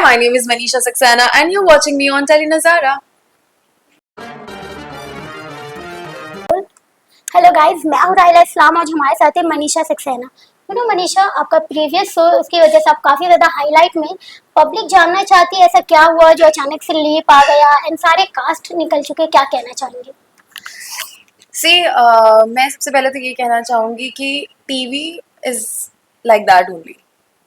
my name is Manisha Saxena and you're watching me on Telenazara. Hello guys, मैं हूँ राहिला इस्लाम और हमारे साथ है मनीषा सक्सेना। मनीषा, आपका प्रीवियस शो उसकी वजह से आप काफ़ी ज़्यादा हाईलाइट में। पब्लिक जानना चाहती है ऐसा क्या हुआ जो अचानक से लीप आ गया एंड सारे कास्ट निकल चुके, क्या कहना चाहेंगे? मैं सबसे पहले तो ये कहना चाहूँगी कि TV is like that only.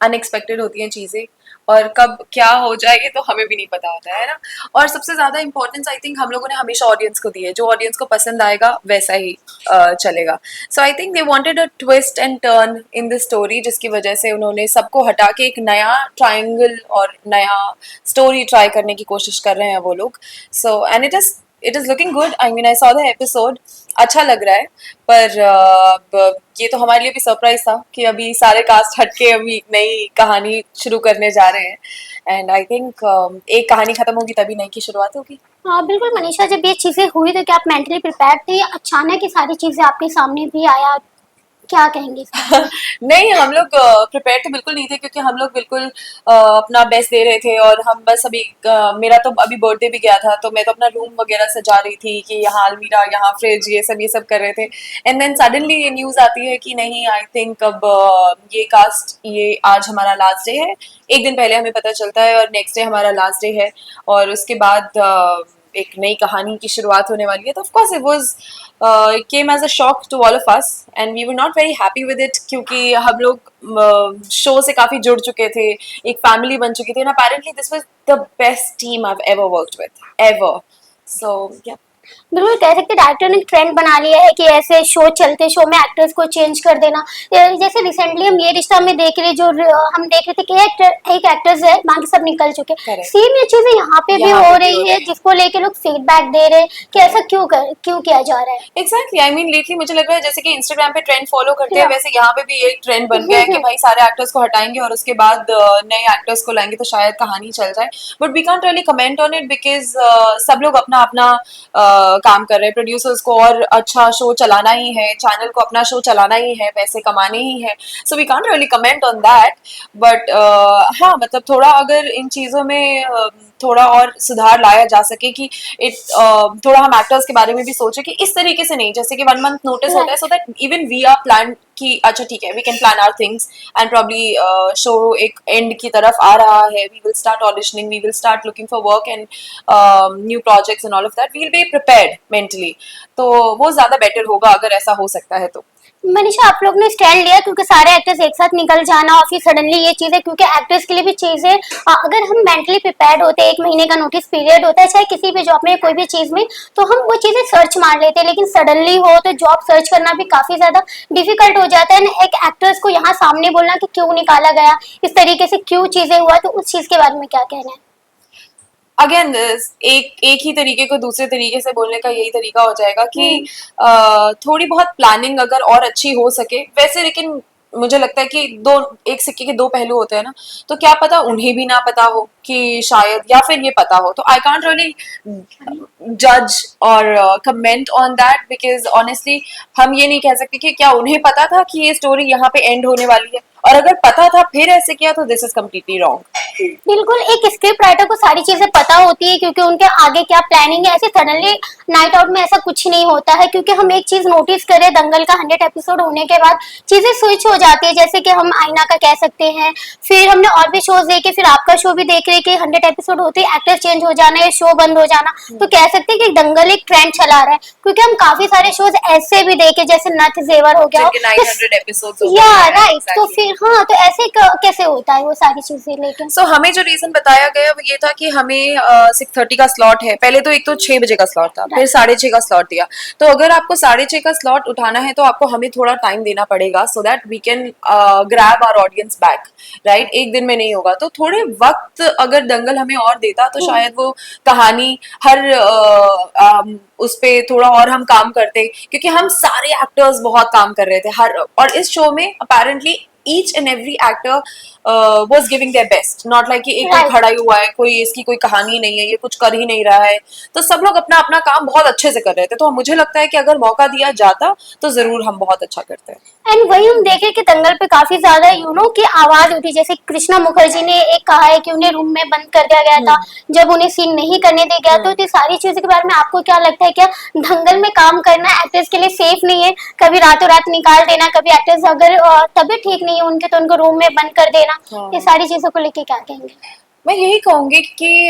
Unexpected होती हैं चीज़ें और कब क्या हो जाए ये तो हमें भी नहीं पता होता है ना। और सबसे ज़्यादा इम्पोर्टेंस आई थिंक हम लोगों ने हमेशा ऑडियंस को दी है, जो ऑडियंस को पसंद आएगा वैसा ही चलेगा। So I think they wanted a twist and turn in the story, जिसकी वजह से उन्होंने सबको हटा के एक नया ट्रायंगल और नया स्टोरी ट्राई करने की कोशिश कर रहे हैं वो लोग। So and it is looking good. I mean I saw the episode, अच्छा लग रहा है। पर ये तो हमारे लिए भी सरप्राइज था कि अभी सारे कास्ट हटके अभी एक नई कहानी शुरू करने जा रहे हैं। एंड आई थिंक एक कहानी खत्म होगी तभी नई की शुरुआत होगी। हाँ बिल्कुल मनीषा, जब ये चीज़ें हुई तो क्या आप मेंटली प्रिपेयर्ड थे या अचानक ये सारी चीज़ें आपके सामने भी आया? क्या कहेंगे इसका? नहीं, हम लोग प्रिपेयर तो बिल्कुल नहीं थे, क्योंकि हम लोग बिल्कुल अपना बेस्ट दे रहे थे। और हम बस अभी मेरा तो अभी बर्थडे भी गया था, तो मैं तो अपना रूम वगैरह सजा रही थी कि यहाँ अलमीरा, यहाँ फ्रिज, ये सब कर रहे थे। एंड देन सडनली ये न्यूज़ आती है कि नहीं, आई थिंक अब ये आज हमारा लास्ट डे है। एक दिन पहले हमें पता चलता है और नेक्स्ट डे हमारा लास्ट डे है। और उसके बाद एक नई कहानी की शुरुआत होने वाली है। तो of course it was it came as a shock to all of us and we were not very happy with it, क्योंकि हम लोग शो से काफ़ी जुड़ चुके थे, एक फैमिली बन चुकी थी। and apparently this was the best team I've ever worked with, ever. So yeah. बिल्कुल कह सकते डायरेक्टर ने ट्रेंड बना लिया है कि ऐसे शो चलते शो में एक्टर्स को चेंज कर देना। जैसे रिसेंटली हम ये रिश्ता में देख रहे, जो हम देख रहे थे कि एक एक्टर्स है, बाकी सब निकल चुके। सेम ये चीजें यहाँ पे भी हो रही है, जिसको लेके लोग फीडबैक दे रहे हैं कि ऐसा क्यों किया जा रहा है। एग्जैक्टली, आई मीन लेटली मुझे लग रहा है जैसे कि इंस्टाग्राम पे ट्रेंड फॉलो करते हैं, वैसे यहाँ पे भी एक ट्रेंड बन गया है कि भाई सारे एक्टर्स को हटाएंगे और उसके बाद नए एक्टर्स को लाएंगे तो शायद कहानी चल जाए। But we can't really comment on it, because सब लोग अपना अपना काम कर रहे हैं। प्रोड्यूसर्स को और अच्छा शो चलाना ही है, चैनल को अपना शो चलाना ही है, पैसे कमाने ही है। So we can't really comment on that. But हाँ, मतलब थोड़ा अगर इन चीज़ों में थोड़ा और सुधार लाया जा सके कि थोड़ा हम एक्टर्स के बारे में भी सोचे कि इस तरीके से नहीं, जैसे कि 1 मंथ नोटिस होता है, so that even we are plan कि अच्छा ठीक है, we can plan our things and probably show एक एंड की तरफ आ रहा है। We will start auditioning, we will start looking for work and new projects and all of that. We will be prepared mentally, तो वो ज़्यादा better होगा अगर ऐसा हो सकता है तो। मनीषा, आप लोग ने स्टैंड लिया क्योंकि सारे एक्टर्स एक साथ निकल जाना और फिर सडनली ये चीजें, क्योंकि एक्टर्स के लिए भी चीजें, अगर हम मेंटली प्रिपेयर्ड होते, 1 महीने का नोटिस पीरियड होता है चाहे किसी भी जॉब में, कोई भी चीज में, तो हम वो चीजें सर्च मार लेते हैं। लेकिन सडनली हो तो जॉब सर्च करना भी काफी ज्यादा डिफिकल्ट हो जाता है। एक एक्टर्स को यहाँ सामने बोलना कि क्यों निकाला गया, इस तरीके से क्यों चीजें हुआ, तो उस चीज के बारे में क्या कहना है? अगेन एक ही तरीके को दूसरे तरीके से बोलने का यही तरीका हो जाएगा कि थोड़ी बहुत प्लानिंग अगर और अच्छी हो सके वैसे। लेकिन मुझे लगता है कि एक सिक्के के 2 पहलू होते हैं ना, तो क्या पता उन्हें भी ना पता हो कि शायद, या फिर ये पता हो। तो आई कांट रियली जज और comment on that, because honestly हम ये नहीं कह सकते कि क्या उन्हें पता था कि ये स्टोरी यहाँ पे एंड होने वाली है, और अगर पता था फिर ऐसे किया तो दिस इज कम्प्लीटली रॉन्ग। बिल्कुल, एक स्क्रिप्ट राइटर को सारी चीजें पता होती है क्योंकि उनके आगे क्या प्लानिंग है। ऐसे सडनली नाइट आउट में ऐसा कुछ नहीं होता है, क्योंकि हम एक चीज नोटिस करें, दंगल का 100 एपिसोड होने के बाद चीजें स्विच हो जाती है। जैसे कि हम आईना का कह सकते हैं, फिर हमने और भी शोज देखे, फिर आपका शो भी देख रहे कि 100 एपिसोड होते ही एक्टर चेंज हो जाना, शो बंद हो जाना। तो कह सकते हैं कि दंगल एक ट्रेंड चला रहा है, क्योंकि हम काफी सारे शोज ऐसे भी देखे जैसे नथ जेवर हो गया, 900 एपिसोड्स या राइट। तो फिर हाँ, तो ऐसे कैसे होता है वो सारी चीजें? लेकिन सो हमें जो रीजन बताया गया वो ये था कि हमें 6:30 का स्लॉट है। पहले तो एक तो 6 बजे का स्लॉट था, फिर 6:30 का स्लॉट दिया। तो अगर आपको 6:30 का स्लॉट उठाना है तो आपको हमें थोड़ा टाइम देना पड़ेगा, so that we can grab our audience back, right. एक दिन में नहीं होगा, तो थोड़े वक्त अगर दंगल हमें और देता तो शायद वो कहानी हर उस पे थोड़ा और हम काम करते, क्योंकि हम सारे एक्टर्स बहुत काम कर रहे थे हर। और इस शो में apparently each and every actor was giving their best, not like कि एक कोई खड़ा ही हुआ है, कोई इसकी कोई कहानी नहीं है, ये कुछ कर ही नहीं रहा है। तो सब लोग अपना अपना काम बहुत अच्छे से कर रहे थे। तो मुझे लगता है कि अगर मौका दिया जाता तो जरूर हम बहुत अच्छा करते हैं। एंड वही हम देखे कि दंगल पे काफी ज्यादा की आवाज उठी, जैसे कृष्णा मुखर्जी ने एक कहा है कि उन्हें रूम में बंद कर दिया गया था जब उन्हें सीन नहीं करने दिया गया। तो ये सारी चीजों के बारे में आपको क्या लगता है, क्या दंगल में काम करना एक्टर्स के लिए सेफ नहीं है? कभी रातों रात निकाल देना, कभी एक्टर्स अगर तबीयत ठीक नहीं है उनके तो उनको रूम में बंद कर देना, ये सारी चीजों को लेके क्या कहेंगे? मैं यही कहूंगी कि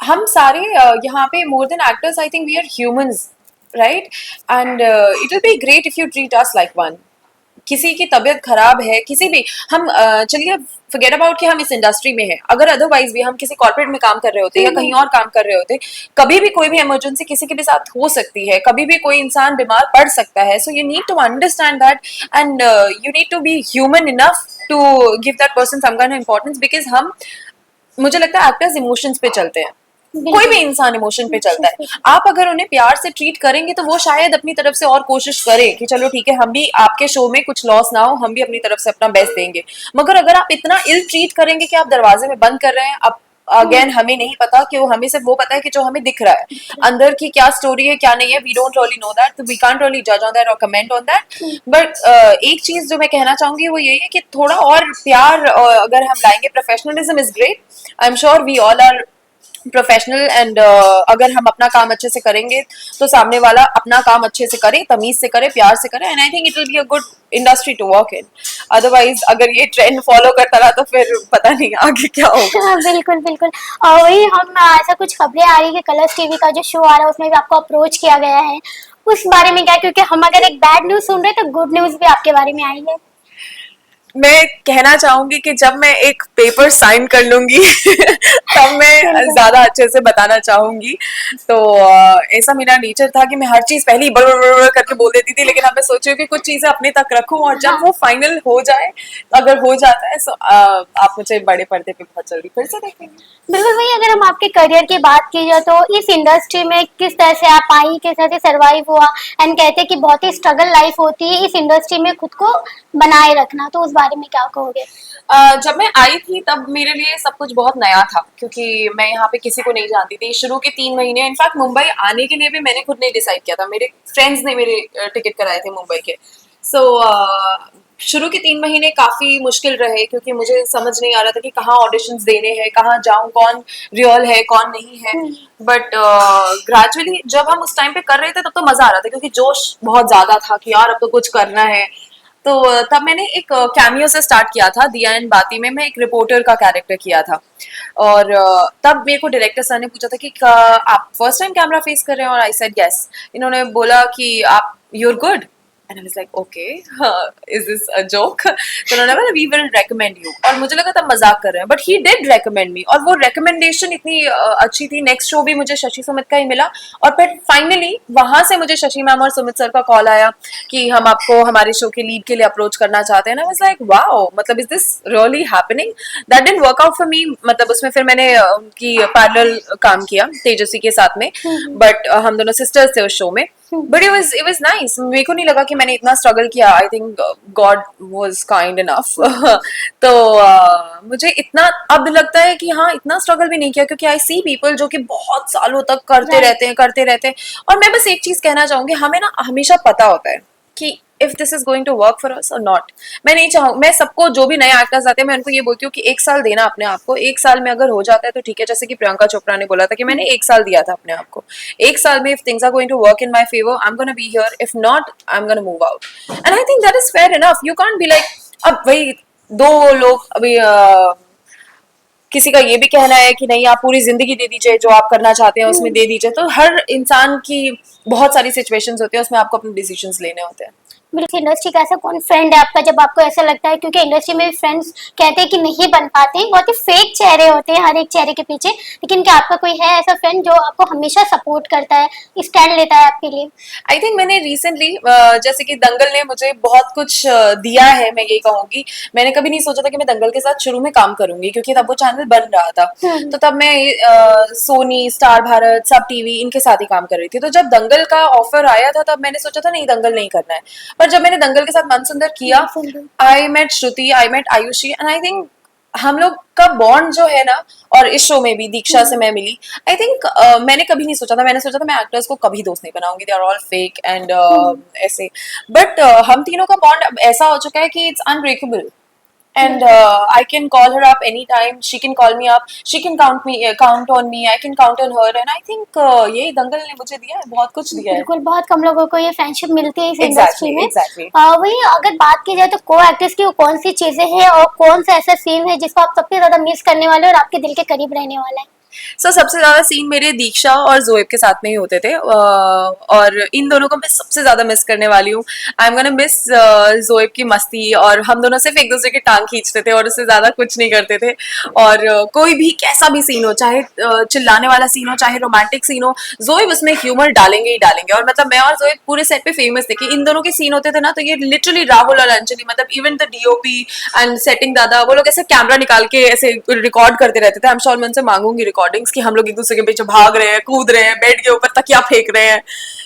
हम सारे यहाँ पे more than actors I think we are humans, right? And it will be great if you treat us like one. किसी की तबीयत खराब है, किसी भी हम चलिए फॉरगेट अबाउट कि हम इस इंडस्ट्री में हैं, अगर अदरवाइज भी हम किसी कॉर्पोरेट में काम कर रहे होते या कहीं और काम कर रहे होते, कभी भी कोई भी इमरजेंसी किसी के भी साथ हो सकती है, कभी भी कोई इंसान बीमार पड़ सकता है। So you need to understand that and you need to be human enough to give that person some kind of importance, because हम, मुझे लगता है एक्टर्स इमोशंस पे चलते हैं, कोई भी इंसान इमोशन पे चलता है। आप अगर उन्हें प्यार से ट्रीट करेंगे तो वो शायद अपनी तरफ से और कोशिश करे कि चलो ठीक है, हम भी आपके शो में कुछ लॉस ना हो, हम भी अपनी तरफ से अपना बेस्ट देंगे। मगर अगर आप इतना इल ट्रीट करेंगे कि आप दरवाजे में बंद कर रहे हैं, अब अगेन हमें नहीं पता कि वो, हमें सिर्फ वो पता है कि जो हमें दिख रहा है, अंदर की क्या स्टोरी है क्या नहीं है, we don't really know that, तो वी कांट रियली जज ऑन दैट और कमेंट ऑन दैट। बट एक चीज जो मैं कहना चाहूंगी वो यही है कि थोड़ा और प्यार अगर हम लाएंगे, professionalism is great, I am sure we all are professional and अगर हम अपना काम अच्छे से करेंगे तो सामने वाला अपना काम अच्छे से करे, तमीज से करे, प्यार से करे, and I think it will be a good industry to work in. Otherwise अगर ये ट्रेंड फॉलो करता रहा तो फिर पता नहीं आगे क्या होगा। हाँ, बिल्कुल बिल्कुल। और वही हम ऐसा कुछ खबरें आ रही है कि कलर्स टीवी का जो शो आ रहा है उसमें भी आपको अप्रोच किया गया है, उस बारे में क्या? क्योंकि हम अगर एक बैड न्यूज सुन रहे हैं तो गुड न्यूज भी आपके बारे में आई है। मैं कहना चाहूंगी कि जब मैं एक पेपर साइन कर लूंगी तब मैं ज्यादा अच्छे से बताना चाहूंगी। तो ऐसा मेरा नेचर था कि मैं हर चीज पहले ही बड़ बड़ बड़ करके बोल देती थी, लेकिन अब मैं सोच रही हूँ कि कुछ चीजें अपने तक रखूं और जब वो फाइनल हो जाए, अगर हो जाता है तो आप मुझे बड़े पर्दे पे बहुत जल्दी फिर से देखेंगे। बिल्कुल वही, अगर हम आपके करियर की बात की जाए तो इस इंडस्ट्री में किस तरह से आप आई, किस तरह से सरवाइव हुआ, एंड कहते हैं कि बहुत ही स्ट्रगल लाइफ होती है इस इंडस्ट्री में खुद को बनाए रखना, तो उस बारे में क्या कहोगे? जब मैं आई थी तब मेरे लिए सब कुछ बहुत नया था, क्योंकि मैं यहाँ पे किसी को नहीं जानती थी। शुरू के 3 महीने, इनफैक्ट मुंबई आने के लिए भी मैंने खुद नहीं डिसाइड किया था, मेरे फ्रेंड्स ने मेरे टिकट कराए थे मुंबई के। सो शुरू के 3 महीने काफी मुश्किल रहे, क्योंकि मुझे समझ नहीं आ रहा था कि कहाँ ऑडिशंस देने हैं, कहाँ जाऊं, कौन रियल है कौन नहीं है। बट ग्रेजुअली जब हम उस टाइम पे कर रहे थे तब तो मजा आ रहा था, क्योंकि जोश बहुत ज्यादा था कि यार अब तो कुछ करना है। तो तब मैंने एक कैमियो से स्टार्ट किया था, दिया एंड बाती में मैं एक रिपोर्टर का कैरेक्टर किया था। और तब मेरे को डायरेक्टर सर ने पूछा था कि आप फर्स्ट टाइम कैमरा फेस कर रहे हैं, और आई सेड यस। इन्होंने बोला कि आप you are good, and I was like okay, is this a joke? तो उन्होंने बोला वी विल रेकमेंड यू, और मुझे लगा तब मजाक कर रहे हैं, बट ही डिड रेकमेंड मी, और वो रेकमेंडेशन इतनी अच्छी थी। नेक्स्ट शो भी मुझे शशि सुमित का ही मिला, और फिर फाइनली वहां से मुझे शशि मैम और सुमित सर का कॉल आया कि हम आपको हमारे शो के लीड के लिए अप्रोच करना चाहते हैं। आई वाज लाइक वाओ, मतलब is this really happening? That didn't work out for me, मतलब उसमें फिर मैंने उनकी पैरेलल काम किया तेजस्वी के साथ में, बट हम दोनों सिस्टर्स थे उस शो में। But it was nice. मेरे को नहीं लगा कि मैंने इतना स्ट्रगल किया, I think God was kind enough तो मुझे इतना अब लगता है कि हाँ, इतना स्ट्रगल भी नहीं किया, क्योंकि आई सी पीपल जो कि बहुत सालों तक करते रहते हैं। और मैं बस एक चीज कहना चाहूंगी, हमें ना हमेशा पता होता है कि if this is going to work for us और नॉट। मैं नहीं चाहूँ, मैं सबको, जो भी नए एक्टर्स आते हैं, मैं उनको ये बोलती हूँ कि 1 साल देना अपने आप को। 1 साल में अगर हो जाता है तो ठीक है, जैसे कि प्रियंका चोपड़ा ने बोला था कि मैंने 1 साल दिया था अपने आप को। 1 साल में if things are going to work in my favour, I am gonna be here, if not I am gonna move out, and I think that is fair enough. You can't be like, अब वही दो लोग अभी किसी का ये भी कहना है कि नहीं, आप पूरी जिंदगी दे दीजिए, जो आप करना चाहते हैं उसमें दे दीजिए। तो हर इंसान की बहुत सारी सिचुएशंस होती है, उसमें आपको अपने डिसीजंस लेने होते हैं। बिल्कुल। इंडस्ट्री का ऐसा कौन फ्रेंड है आपका जब आपको ऐसा लगता है, क्योंकि इंडस्ट्री में फ्रेंड्स कहते हैं कि नहीं बन पाते, बहुत ही फेक चेहरे होते हैं हर एक चेहरे के पीछे, लेकिन क्या आपका कोई है ऐसा फ्रेंड जो आपको हमेशा सपोर्ट करता है, स्टैंड लेता है आपके लिए? आई थिंक मैंने रिसेंटली, जैसे कि दंगल ने मुझे बहुत कुछ दिया है, मैं ये कहूंगी। मैंने कभी नहीं सोचा था कि मैं दंगल के साथ शुरू में काम करूंगी, क्योंकि तब वो चैनल बन रहा था। तो तब मैं सोनी, स्टार भारत, सब टीवी, इनके साथ ही काम कर रही थी। तो जब दंगल का ऑफर आया था तब मैंने सोचा था नहीं, दंगल नहीं करना है। पर जब मैंने दंगल के साथ मन सुंदर किया, I met Shruti, I met Ayushi, and I think हम लोग का बॉन्ड जो है ना, और इस शो में भी दीक्षा से मैं मिली, आई थिंक मैंने कभी नहीं सोचा था, मैंने सोचा था मैं एक्टर्स को कभी दोस्त नहीं बनाऊंगी, they are all fake and ऐसे, बट हम तीनों का बॉन्ड अब ऐसा हो चुका है कि it's unbreakable, and I can call her up anytime. She can call me up. She can count on me. I can count on her. And I think यही दंगल ने मुझे दिया है, बहुत कुछ दिया है. बिल्कुल, बहुत कम लोगों को ये फ्रेंडशिप मिलती है इस Exactly, इंडस्ट्री में। exactly. वही अगर बात की जाए तो को एक्ट्रेस की वो कौन सी चीजें हैं और कौन सा ऐसा सीन है जिसको आप सबसे ज्यादा मिस करने वाले और आपके दिल के करीब रहने वाला है? सबसे ज्यादा सीन मेरे दीक्षा और जोएब के साथ में ही होते थे, और इन दोनों को मैं सबसे ज्यादा मिस करने वाली हूँ. आई एम गोना मिस जोएब की मस्ती, और हम दोनों सिर्फ एक दूसरे की टांग खींचते थे और उससे ज्यादा कुछ नहीं करते थे. और कोई भी कैसा भी सीन हो, चाहे चिल्लाने वाला सीन हो, चाहे रोमांटिक सीन हो, जोएब उसमें ह्यूमर डालेंगे ही डालेंगे. और मतलब मैं और जोएब पूरे सेट पे फेमस थे कि इन दोनों के सीन होते थे ना, तो ये लिटरली राहुल और अंजलि, मतलब even the DOP and setting दादा, वो लोग ऐसे कैमरा निकाल के ऐसे रिकॉर्ड करते रहते थे. आई एम श्योर मैं उनसे मांगूंगी रिकॉर्डिंग्स कि हम लोग एक दूसरे के पीछे भाग रहे हैं, कूद रहे हैं, बेड के ऊपर तकिया फेंक रहे हैं.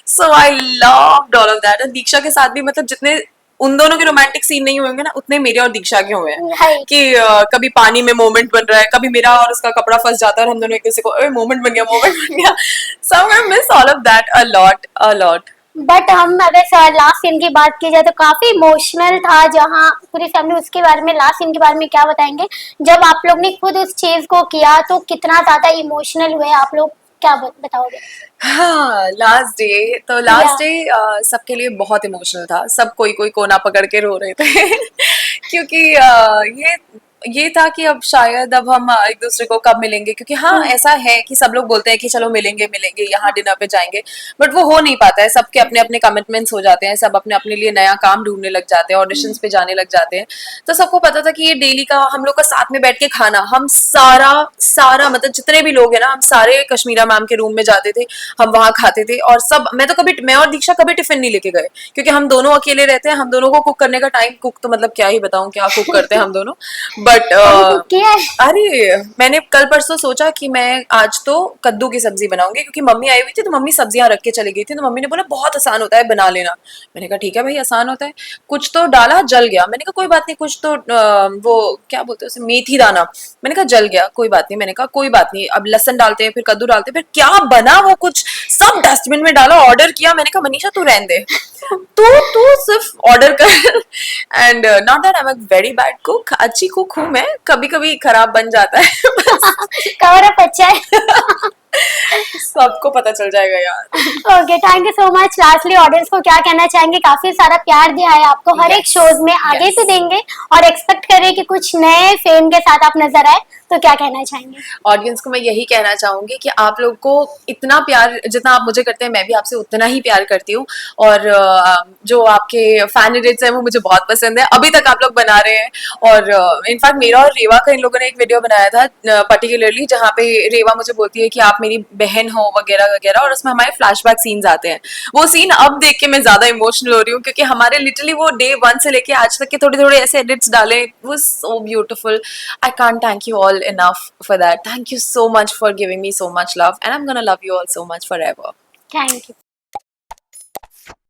So I loved all of that. And Diksha के साथ भी, मतलब जितने उन दोनों के रोमांटिक सीन नहीं होंगे ना, उतने मेरे और दीक्षा के हुए हैं. Right. कि कभी पानी में मोमेंट बन रहा है, कभी मेरा और उसका कपड़ा फंस जाता है और हम दोनों एक दूसरे को मोमेंट बन गया, मोमेंट बन गया. So I miss all of that a lot, a lot. But हम अगर लास्ट सीन की बात की जाए तो काफी इमोशनल था, जहाँ पूरी फैमिली, उसके बारे में लास्ट सीन के बारे में क्या बताएंगे? जब आप लोग ने खुद उस चीज को किया तो कितना ज्यादा इमोशनल हुए आप लोग, क्या बताओगे? हाँ, लास्ट डे, तो लास्ट या डे सबके लिए बहुत इमोशनल था. सब कोई कोई कोना पकड़ के रो रहे थे क्योंकि ये था कि अब शायद अब हम एक दूसरे को कब मिलेंगे, क्योंकि हाँ ऐसा है कि सब लोग बोलते हैं कि चलो मिलेंगे मिलेंगे, यहाँ डिनर पे जाएंगे, बट वो हो नहीं पाता है. सबके अपने अपने कमिटमेंट्स हो जाते हैं, सब अपने अपने लिए नया काम ढूंढने लग जाते हैं, ऑडिशंस पे जाने लग जाते हैं. तो सबको पता था कि ये डेली का हम लोग का साथ में बैठ के खाना, हम सारा सारा मतलब जितने भी लोग हैं ना, हम सारे कश्मीरा मैम के रूम में जाते थे, हम वहां खाते थे. और सब, मैं और दीक्षा कभी टिफिन नहीं लेके गए, क्योंकि हम दोनों अकेले रहते हैं, हम दोनों को कुक करने का टाइम, कुक तो मतलब क्या ही बताऊं क्या कुक करते हैं हम दोनों. बट कभी कुक किया है? अरे मैंने कल परसों सोचा कि मैं आज तो कद्दू की सब्जी बनाऊंगी, क्योंकि मम्मी आई हुई थी, तो मम्मी सब्जियां रख के चली गई थी, तो मम्मी ने बोला बहुत आसान होता है, बना लेना. मैंने कहा ठीक है भाई, आसान होता है. कुछ तो डाला, जल गया. मैंने कहा कोई बात नहीं. कुछ तो वो क्या बोलते हैं उसे, मेथी दाना, मैंने कहा जल गया, कोई बात नहीं. मैंने कहा कोई बात नहीं, अब लहसन डालते हैं, फिर कद्दू डालते हैं, फिर क्या बना वो, कुछ सब डस्टबिन में डाला, ऑर्डर किया. मैंने कहा मनीषा तू रहने दे, तू सिर्फ ऑर्डर कर. And not that I am a very bad cook, अच्छी कुक हूँ मैं, कभी कभी खराब बन जाता है बस. कवर अप अच्छा है। सबको पता चल जाएगा यार. Okay, thank you so much. Lastly audience को क्या कहना चाहेंगे? काफी सारा प्यार दिया है आपको हर एक Yes, शोज में, आगे yes. भी देंगे और एक्सपेक्ट करें कि कुछ नए फेम के साथ आप नजर आए, तो क्या कहना चाहेंगे? ऑडियंस को मैं यही कहना चाहूंगी कि आप लोग को इतना प्यार जितना आप मुझे करते हैं, मैं भी आपसे उतना ही प्यार करती हूँ. और जो आपके फैन एडिट्स हैं वो मुझे बहुत पसंद है, अभी तक आप लोग बना रहे हैं. और इनफैक्ट मेरा और रेवा का इन लोगों ने एक वीडियो बनाया था पर्टिकुलरली, जहाँ पे रेवा मुझे बोलती है कि आप मेरी बहन हो वगैरह वगैरह, और उसमें हमारे फ्लैशबैक सीन्स आते हैं. वो सीन अब देख के मैं ज्यादा इमोशनल हो रही हूँ, क्योंकि हमारे लिटरली वो डे 1 से लेके आज तक के थोड़े थोड़े ऐसे एडिट्स डाले, वो so beautiful. I can't thank you all enough for that. Thank you so much for giving me so much love, and I'm gonna love you all so much forever. Thank you.